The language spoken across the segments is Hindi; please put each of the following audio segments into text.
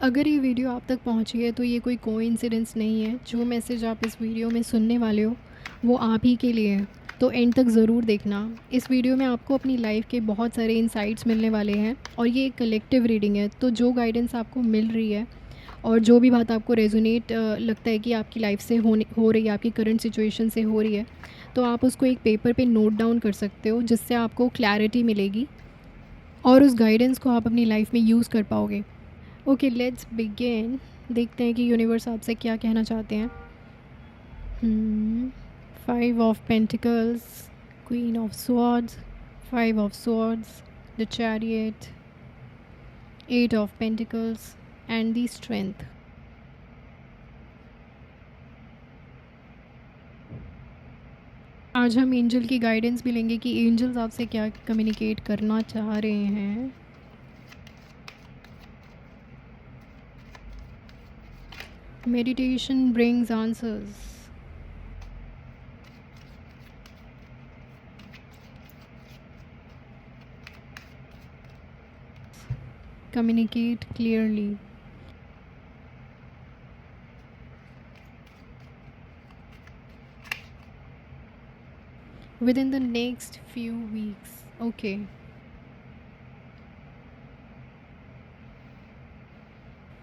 अगर ये वीडियो आप तक पहुंची है तो ये कोई कोइंसिडेंस नहीं है। जो मैसेज आप इस वीडियो में सुनने वाले हो वो आप ही के लिए है, तो एंड तक ज़रूर देखना। इस वीडियो में आपको अपनी लाइफ के बहुत सारे इंसाइट्स मिलने वाले हैं और ये एक कलेक्टिव रीडिंग है। तो जो गाइडेंस आपको मिल रही है और जो भी बात आपको रेजोनेट लगता है कि आपकी लाइफ से हो रही है, आपकी करंट सिचुएशन से हो रही है, तो आप उसको एक पेपर पे नोट डाउन कर सकते हो, जिससे आपको क्लैरिटी मिलेगी और उस गाइडेंस को आप अपनी लाइफ में यूज़ कर पाओगे। Okay, let's begin. देखते हैं कि यूनिवर्स आपसे क्या कहना चाहते हैं। 5 of pentacles, queen of swords, 5 of swords, the chariot, 8 of pentacles and the strength. आज हम एंजल की गाइडेंस भी लेंगे कि एंजल्स आपसे क्या कम्युनिकेट करना चाह रहे हैं। Meditation brings answers. Communicate clearly. Within the next few weeks. Okay.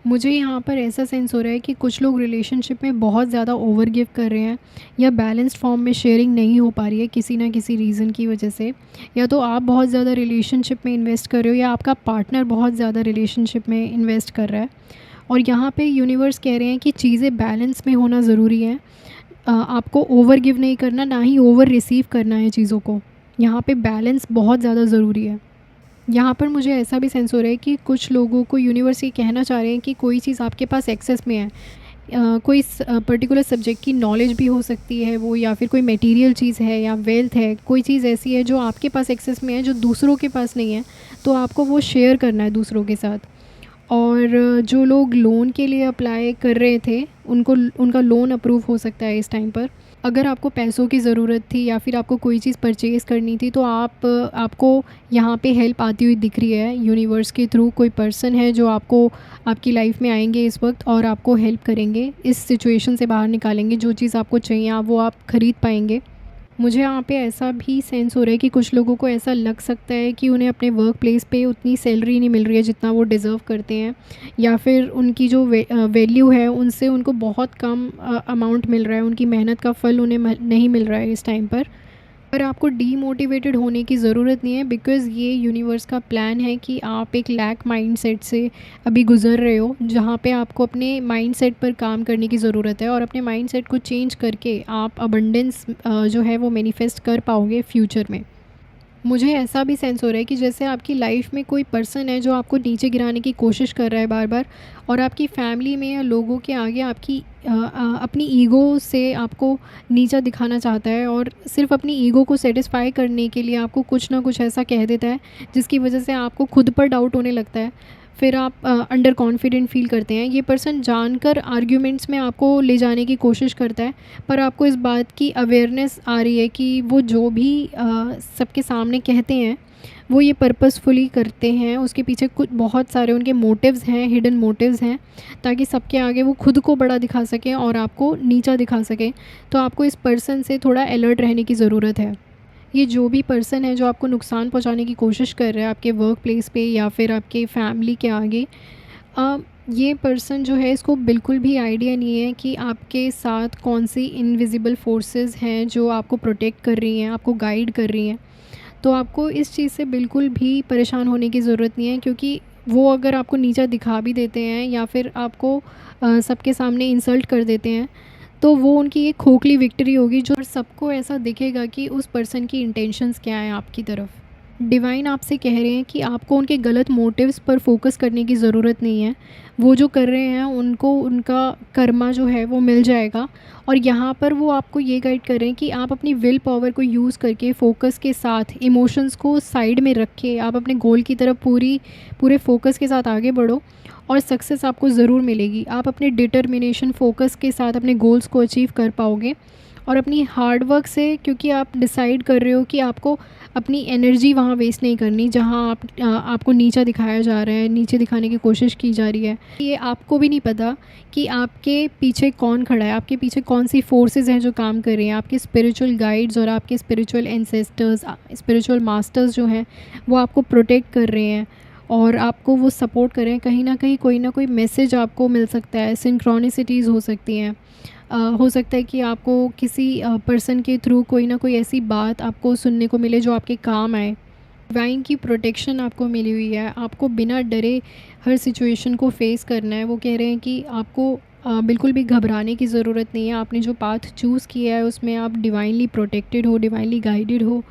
मुझे यहाँ पर ऐसा सेंस हो रहा है कि कुछ लोग रिलेशनशिप में बहुत ज़्यादा ओवर गिव कर रहे हैं या बैलेंस्ड फॉर्म में शेयरिंग नहीं हो पा रही है किसी ना किसी रीज़न की वजह से। या तो आप बहुत ज़्यादा रिलेशनशिप में इन्वेस्ट कर रहे हो या आपका पार्टनर बहुत ज़्यादा रिलेशनशिप में इन्वेस्ट कर रहा है। और यहाँ पे यूनिवर्स कह रहे हैं कि चीज़ें बैलेंस में होना ज़रूरी है। आपको ओवर गिव नहीं करना, ना ही ओवर रिसीव करना है चीज़ों को। यहाँ पे बैलेंस बहुत ज़्यादा ज़रूरी है। यहाँ पर मुझे ऐसा भी सेंस हो रहा है कि कुछ लोगों को यूनिवर्स ये कहना चाह रहे हैं कि कोई चीज़ आपके पास एक्सेस में है। कोई पर्टिकुलर सब्जेक्ट की नॉलेज भी हो सकती है वो, या फिर कोई मटेरियल चीज़ है या वेल्थ है। कोई चीज़ ऐसी है जो आपके पास एक्सेस में है जो दूसरों के पास नहीं है, तो आपको वो शेयर करना है दूसरों के साथ। और जो लोग लोन के लिए अप्लाई कर रहे थे उनको उनका लोन अप्रूव हो सकता है इस टाइम पर। अगर आपको पैसों की ज़रूरत थी या फिर आपको कोई चीज़ परचेज़ करनी थी, तो आपको यहाँ पे हेल्प आती हुई दिख रही है यूनिवर्स के थ्रू। कोई पर्सन है जो आपको आपकी लाइफ में आएंगे इस वक्त और आपको हेल्प करेंगे, इस सिचुएशन से बाहर निकालेंगे। जो चीज़ आपको चाहिए वो आप ख़रीद पाएंगे। मुझे यहाँ पे ऐसा भी सेंस हो रहा है कि कुछ लोगों को ऐसा लग सकता है कि उन्हें अपने वर्क प्लेस पे उतनी सैलरी नहीं मिल रही है जितना वो डिज़र्व करते हैं, या फिर उनकी जो वैल्यू है उनसे उनको बहुत कम अमाउंट मिल रहा है। उनकी मेहनत का फल उन्हें नहीं मिल रहा है इस टाइम पर आपको डीमोटिवेटेड होने की ज़रूरत नहीं है, बिकॉज़ ये यूनिवर्स का प्लान है कि आप एक लैक माइंडसेट से अभी गुज़र रहे हो, जहाँ पे आपको अपने माइंडसेट पर काम करने की ज़रूरत है और अपने माइंडसेट को चेंज करके आप अबंडेंस जो है वो मैनिफेस्ट कर पाओगे फ्यूचर में। मुझे ऐसा भी सेंस हो रहा है कि जैसे आपकी लाइफ में कोई पर्सन है जो आपको नीचे गिराने की कोशिश कर रहा है बार बार, और आपकी फैमिली में या लोगों के आगे अपनी ईगो से आपको नीचा दिखाना चाहता है और सिर्फ अपनी ईगो को सेटिस्फाई करने के लिए आपको कुछ ना कुछ ऐसा कह देता है जिसकी वजह से आपको खुद पर डाउट होने लगता है। फिर आप अंडर कॉन्फिडेंट फील करते हैं। ये पर्सन जानकर आर्ग्यूमेंट्स में आपको ले जाने की कोशिश करता है, पर आपको इस बात की अवेयरनेस आ रही है कि वो जो भी सबके सामने कहते हैं वो ये पर्पसफुली करते हैं। उसके पीछे कुछ बहुत सारे उनके मोटिव्स हैं, हिडन मोटिव्स हैं, ताकि सबके आगे वो खुद को बड़ा दिखा सकें और आपको नीचा दिखा सकें। तो आपको इस पर्सन से थोड़ा अलर्ट रहने की ज़रूरत है। ये जो भी पर्सन है जो आपको नुकसान पहुंचाने की कोशिश कर रहा है आपके वर्क प्लेस पे या फिर आपके फैमिली के आगे, ये पर्सन जो है इसको बिल्कुल भी आइडिया नहीं है कि आपके साथ कौन सी इनविजिबल फोर्सेस हैं जो आपको प्रोटेक्ट कर रही हैं, आपको गाइड कर रही हैं। तो आपको इस चीज़ से बिल्कुल भी परेशान होने की ज़रूरत नहीं है, क्योंकि वो अगर आपको नीचा दिखा भी देते हैं या फिर आपको सबके सामने इंसल्ट कर देते हैं, तो वो उनकी एक खोखली विक्ट्री होगी जो सबको ऐसा दिखेगा कि उस पर्सन की इंटेंशंस क्या हैं आपकी तरफ। डिवाइन आपसे कह रहे हैं कि आपको उनके गलत मोटिव्स पर फोकस करने की ज़रूरत नहीं है। वो जो कर रहे हैं उनको उनका कर्मा जो है वो मिल जाएगा। और यहाँ पर वो आपको ये गाइड कर रहे हैं कि आप अपनी विल पावर को यूज़ करके फोकस के साथ इमोशंस को साइड में रख के आप अपने गोल की तरफ पूरे फोकस के साथ आगे बढ़ो और सक्सेस आपको ज़रूर मिलेगी। आप अपने डिटर्मिनेशन फोकस के साथ अपने गोल्स को अचीव कर पाओगे और अपनी हार्ड वर्क से, क्योंकि आप डिसाइड कर रहे हो कि आपको अपनी एनर्जी वहाँ वेस्ट नहीं करनी जहाँ आपको नीचा दिखाया जा रहा है, नीचे दिखाने की कोशिश की जा रही है। ये आपको भी नहीं पता कि आपके पीछे कौन खड़ा है, आपके पीछे कौन सी फोर्सेस हैं जो काम कर रही हैं। आपके स्पिरिचुअल गाइड्स और आपके स्पिरिचुअल एंसेस्टर्स, स्पिरिचुअल मास्टर्स जो हैं वो आपको प्रोटेक्ट कर रहे हैं और आपको वो सपोर्ट कर रहे हैं। कहीं ना कोई मैसेज आपको मिल सकता है, सिंक्रोनिसिटीज़ हो सकती हैं। हो सकता है कि आपको किसी पर्सन के थ्रू कोई ना कोई ऐसी बात आपको सुनने को मिले जो आपके काम आए। डिवाइन की प्रोटेक्शन आपको मिली हुई है, आपको बिना डरे हर सिचुएशन को फेस करना है। वो कह रहे हैं कि आपको बिल्कुल भी घबराने की ज़रूरत नहीं है। आपने जो पाथ चूज़ किया है उसमें आप डिवाइनली प्रोटेक्टेड हो, डिवाइनली गाइडेड हो,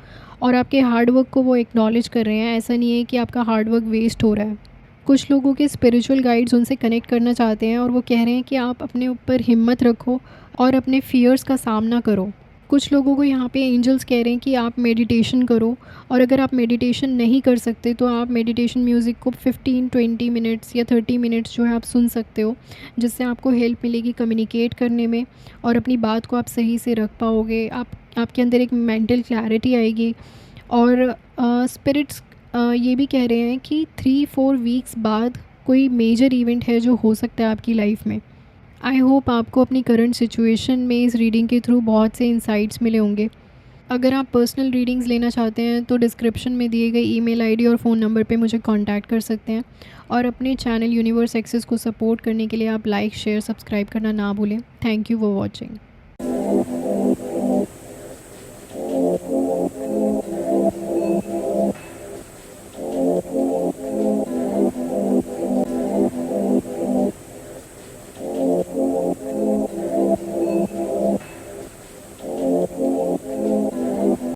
और आपके हार्ड वर्क को वो एक्नॉलेज कर रहे हैं। ऐसा नहीं है कि आपका हार्ड वर्क वेस्ट हो रहा है। कुछ लोगों के स्पिरिचुअल गाइड्स उनसे कनेक्ट करना चाहते हैं और वो कह रहे हैं कि आप अपने ऊपर हिम्मत रखो और अपने फियर्स का सामना करो। कुछ लोगों को यहाँ पे एंजल्स कह रहे हैं कि आप मेडिटेशन करो, और अगर आप मेडिटेशन नहीं कर सकते तो आप मेडिटेशन म्यूज़िक को 15-20 मिनट्स या 30 मिनट्स जो है आप सुन सकते हो, जिससे आपको हेल्प मिलेगी कम्युनिकेट करने में और अपनी बात को आप सही से रख पाओगे। आपके अंदर एक मेंटल क्लैरिटी आएगी। और स्पिरिट्स ये भी कह रहे हैं कि 3-4 वीक्स बाद कोई मेजर इवेंट है जो हो सकता है आपकी लाइफ में। आई होप आपको अपनी करंट सिचुएशन में इस रीडिंग के थ्रू बहुत से इंसाइट्स मिले होंगे। अगर आप पर्सनल रीडिंग्स लेना चाहते हैं तो डिस्क्रिप्शन में दिए गए ईमेल आईडी और फ़ोन नंबर पे मुझे कांटेक्ट कर सकते हैं। और अपने चैनल यूनिवर्स एक्सेस को सपोर्ट करने के लिए आप लाइक, शेयर, सब्सक्राइब करना ना भूलें। Thank you for watching.